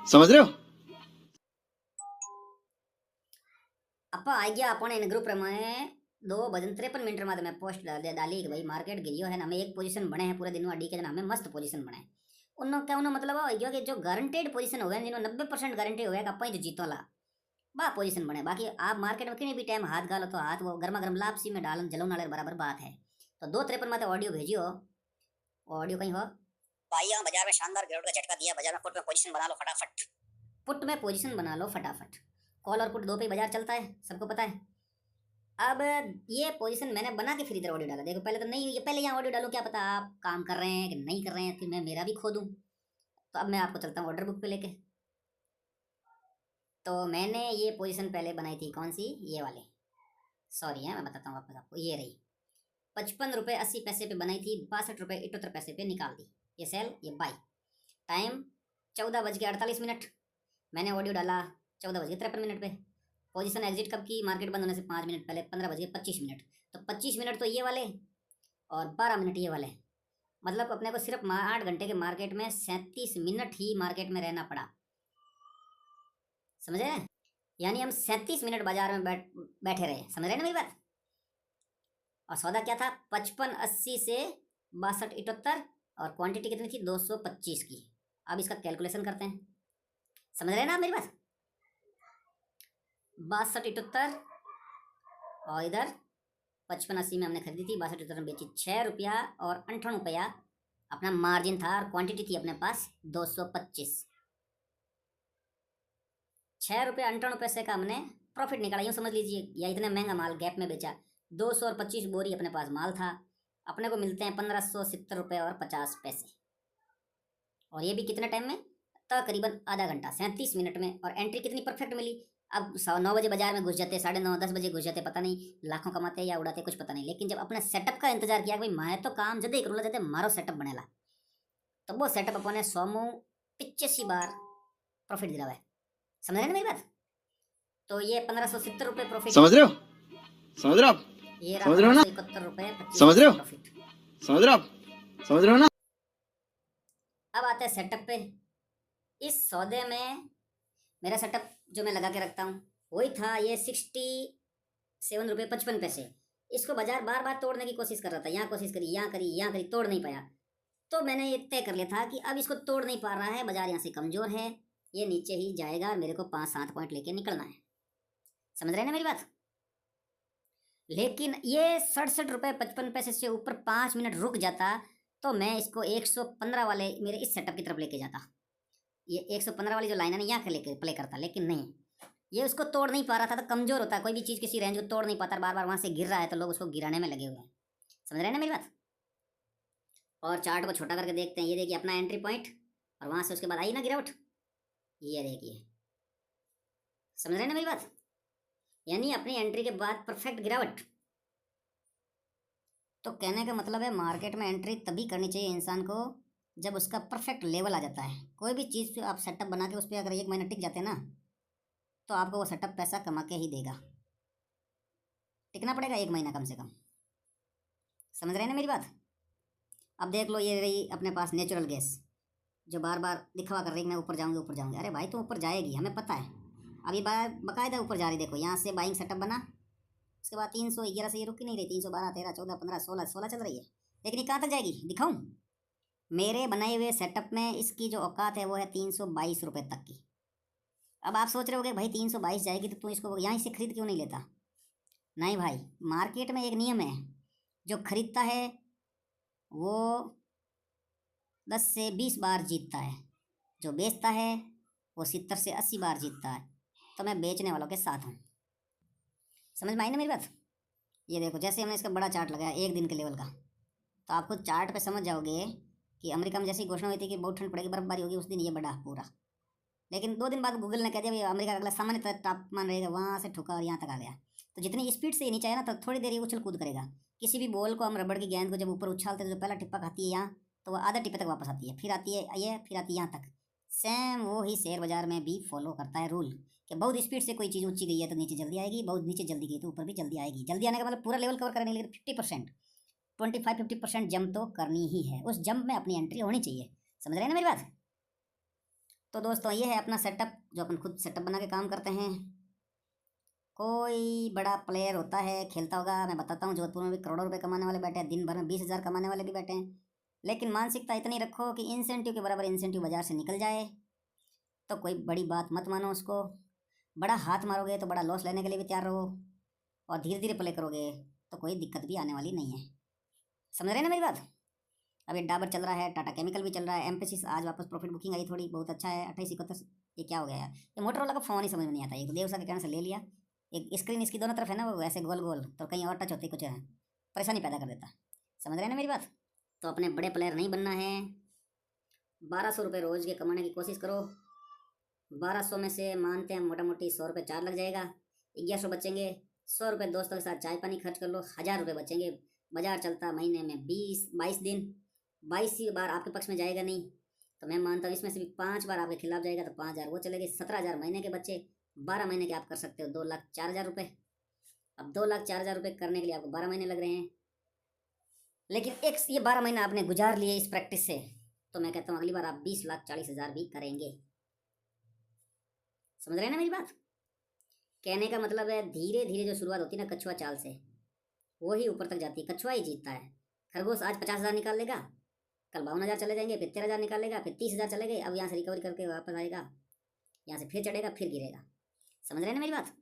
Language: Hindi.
समझ रहे हो? अप्पा आई गया अपने इन ग्रुप में 2:53 में पोस्ट डाली कि भाई मार्केट गिरियो है ना, हमें एक पोजीशन बने हैं पूरे दिन में डी के हमें मस्त पोजीशन बने उन्होंने क्या उन्होंने मतलब हो गया कि जो गारंटेड पोजीशन हो गए जिन्होंने 90% गारंटी हो गया कि अपन जो जीतोला बा पोजीशन बने। बाकी आप मार्केट में किसी भी टाइम हाथ गालो तो हाथ वो गर्मा गर्म लापसी में डालन जलो नाले बराबर बात है। तो 2:53 में ऑडियो भेजियो, ऑडियो कहीं हो भाई यहाँ बाजार में शानदार गिरावट का झटका दिया, बाजार में पुट में पोजीशन बना लो फटाफट, पुट में पोजीशन बना लो फटाफट। कॉल और पुट दो पे बाजार चलता है, सबको पता है। अब ये पोजीशन मैंने बना के फिर इधर ऑडियो डाला। देखो पहले तो नहीं, ये पहले यहाँ ऑडियो डालूं, क्या पता आप काम कर रहे हैं कि नहीं कर रहे हैं, फिर मैं मेरा भी खो दूं। तो अब मैं आपको चलता हूँ ऑर्डर बुक पे लेके। तो मैंने ये पोजीशन पहले बनाई थी, कौन सी, ये वाले, सॉरी है मैं बताता हूँ वापस आपको, ये रही 55 रुपये 80 पैसे पे बनाई थी, 62 रुपये 78 पैसे पे निकाल दी। ये सेल, ये बाई। टाइम 14:48। मैंने ऑडियो डाला 14:53 पे। पोजीशन एग्जिट कब की, मार्केट बंद होने से 5 मिनट पहले, 15:25। तो 25 मिनट तो ये वाले और 12 मिनट ये वाले, मतलब अपने को सिर्फ 8 घंटे के मार्केट में 37 मिनट ही मार्केट में रहना पड़ा, समझे? यानी हम 37 मिनट बाजार में बैठे रहे, समझ रहे ना मेरी बात? और सौदा क्या था, 55.80 से 62.78 और क्वांटिटी कितनी थी, 225 की। अब इसका कैलकुलेशन करते हैं, समझ रहे ना आप मेरी बात? 62.78 और इधर 55.80 में हमने खरीदी थी, 62.78 में बेची, 6 रुपया और 58 रुपया अपना मार्जिन था और क्वांटिटी थी अपने पास 225। 6 रुपये 58 पैसे का हमने प्रॉफिट निकाला, यूँ समझ लीजिए। या इतने महंगा माल गैप में बेचा, 225 बोरी अपने पास माल था, अपने को मिलते हैं 1570 रुपये और 50 पैसे। और ये भी कितने टाइम में, तकरीबन आधा घंटा, 37 मिनट में। और एंट्री कितनी परफेक्ट मिली। अब 9 बजे बाजार में घुस जाते, 9:30 10 बजे घुस जाते, पता नहीं लाखों कमाते या उड़ाते कुछ पता नहीं। लेकिन जब अपने सेटअप का इंतजार किया कि भाई मैं तो काम जदे करूँगा जदे मारो सेटअप बनेला, तो वो सेटअप अपने 185 बार प्रॉफिट दिला है, समझ रहे ना मेरी बात? तो ये 1570 रुपये प्रॉफिट, समझ रहे हो? समझ रहे हो आप? ये समझ रहे हो ना? 71 रुपये समझ रहे हो? प्रॉफिट। समझ रहे हो आप? समझ रहे हो ना? अब आते हैं सेटअप पे। इस सौदे में मेरा सेटअप जो मैं लगा के रखता हूँ वही था, ये 67 रुपये 55 पैसे। इसको बाजार बार बार तोड़ने की कोशिश कर रहा था, यहाँ कोशिश करी, यहाँ करी, यहाँ करी, तोड़ नहीं पाया। तो मैंने ये तय कर लिया था कि अब इसको तोड़ नहीं पा रहा है, बाजार यहाँ से कमज़ोर है, ये नीचे ही जाएगा और मेरे को 5-7 पॉइंट लेके निकलना है, समझ रहे ना मेरी बात? लेकिन ये 67 रुपये 55 पैसे से ऊपर 5 मिनट रुक जाता तो मैं इसको 115 वाले मेरे इस सेटअप की तरफ लेके जाता। ये 115 वाली जो लाइन है ना, यहाँ लेके प्ले करता, लेकिन नहीं, ये उसको तोड़ नहीं पा रहा था। तो कमज़ोर होता है कोई भी चीज़, किसी रेंज को तोड़ नहीं पाता, बार बार वहाँ से गिर रहा है तो लोग उसको गिराने में लगे हुए हैं, समझ रहे हैं ना मेरी बात? और चार्ट को छोटा करके देखते हैं, ये देखिए अपना एंट्री पॉइंट, और वहाँ से उसके बाद आई ना गिरावट, ये देखिए, समझ रहे हैं ना मेरी बात? यानी अपनी एंट्री के बाद परफेक्ट गिरावट। तो कहने का मतलब है मार्केट में एंट्री तभी करनी चाहिए इंसान को जब उसका परफेक्ट लेवल आ जाता है। कोई भी चीज़ आप सेटअप बना के उस पर अगर 1 महीना टिक जाते हैं ना, तो आपको वो सेटअप पैसा कमा के ही देगा, टिकना पड़ेगा 1 महीना कम से कम, समझ रहे हैं ना मेरी बात? अब देख लो, ये रही अपने पास नेचुरल गैस जो बार बार दिखावा कर रही है मैं ऊपर जाऊँगी ऊपर जाऊँगी। अरे भाई तुम ऊपर जाएगी, हमें पता है। अब ये बाकायदा ऊपर जा रही, देखो यहाँ से बाइंग सेटअप बना, उसके बाद 311 से ये रुक ही नहीं रही, 312 13 14 15 16 चल रही है। लेकिन ये कहाँ तक जाएगी दिखाऊँ? मेरे बनाए हुए सेटअप में इसकी जो औकात है वो है 322 रुपये तक की। अब आप सोच रहे होगे भाई 322 जाएगी तो तू इसको यहाँ से खरीद क्यों नहीं लेता? नहीं भाई, मार्केट में एक नियम है, जो खरीदता है वो 10 से 20 बार जीतता है, जो बेचता है वो 70 से 80 बार जीतता है। तो मैं बेचने वालों के साथ हूँ, समझ में आई ना मेरी बात? ये देखो, जैसे हमने इसका बड़ा चार्ट लगाया 1 दिन के लेवल का, तो आपको चार्ट पे समझ जाओगे कि अमेरिका में जैसी घोषणा हुई थी कि बहुत ठंड पड़ेगी, बर्फबारी होगी, उस दिन ये बढ़ा पूरा। लेकिन 2 दिन बाद गूगल ने कह दिया अमेरिका का अगला सामान्य तापमान रहेगा, वहाँ से ठुका और यहाँ तक आ गया। तो जितनी स्पीड से ये नीचे आया ना, तो थोड़ी देर ये उछल कूद करेगा। किसी भी बॉल को हम रबड़ की गेंद को जब ऊपर उछालते हैं तो जो पहला टिप्पा खाती है यहाँ, तो वो आधा टिप्पे तक वापस आती है, फिर आती है ये, फिर आती है यहाँ तक। सेम वो ही शेयर बाजार में भी फॉलो करता है रूल कि बहुत स्पीड से कोई चीज़ ऊँची गई है तो नीचे जल्दी आएगी, बहुत नीचे जल्दी गई तो ऊपर भी जल्दी आएगी। जल्दी आने का मतलब पूरा लेवल कवर करने के लिए 50%, 25-50% जंप तो करनी ही है, उस जंप में अपनी एंट्री होनी चाहिए, समझ रहे हैं ना मेरी बात? तो दोस्तों ये है अपना सेटअप जो अपन खुद सेटअप बना के काम करते हैं। कोई बड़ा प्लेयर होता है, खेलता होगा, मैं बताता हूँ, जोधपुर में भी करोड़ों रुपए कमाने वाले बैठे हैं, दिन भर में 20,000 कमाने वाले भी बैठे हैं। लेकिन मानसिकता इतनी रखो कि इंसेंटिव के बराबर इंसेंटिव बाजार से निकल जाए, तो कोई बड़ी बात मत मानो उसको। बड़ा हाथ मारोगे तो बड़ा लॉस लेने के लिए भी तैयार रहो, और धीरे धीरे प्ले करोगे तो कोई दिक्कत भी आने वाली नहीं है। समझ रहे हैं ना मेरी बात? अभी डाबर चल रहा है, टाटा केमिकल भी चल रहा है, एम्फेसिस आज वापस प्रॉफिट बुकिंग आई थोड़ी, बहुत अच्छा है, 28-71। ये क्या हो गया यार, ये मोटरोला का फ़ोन ही समझ में नहीं आता। एक देवसा के कहने से ले लिया, एक स्क्रीन इसकी दोनों तरफ है ना, वो ऐसे गोल गोल, तो कहीं और टच होती कुछ है, परेशानी पैदा कर देता। समझ रहे हैं ना मेरी बात? तो अपने बड़े प्लेयर नहीं बनना है। 1200 रुपये रोज़ के कमाने की कोशिश करो। 1200 में से मानते हैं मोटा मोटी 100 रुपये चार लग जाएगा, 1100 बचेंगे। 100 रुपये दोस्तों के साथ चाय पानी खर्च कर लो, 1000 रुपये बचेंगे। बाजार चलता महीने में 22 दिन, 22 बार आपके पक्ष में जाएगा नहीं, तो मैं मानता हूँ इसमें से भी 5 बार आपके खिलाफ जाएगा, तो 5000 वो चले गए, 17,000 महीने के बच्चे। 12 महीने के आप कर सकते हो 2,04,000 रुपये। अब 2,04,000 रुपये करने के लिए आपको 12 महीने लग रहे हैं, लेकिन एक ये 12 महीने आपने गुजार लिए इस प्रैक्टिस से, तो मैं कहता हूँ अगली बार आप 20,40,000 भी करेंगे। समझ रहे हैं ना मेरी बात? कहने का मतलब है धीरे धीरे जो शुरुआत होती है ना कछुआ चाल से, वो ही ऊपर तक जाती है, कछुआ ही जीतता है। खरगोश आज 50,000 निकाल लेगा, कल 52,000 चले जाएंगे, फिर 13,000 निकाल लेगा, फिर 30,000 चले गए, अब यहाँ से रिकवरी करके वापस आएगा, यहाँ से फिर चढ़ेगा फिर गिरेगा। समझ रहे हैं ना मेरी बात?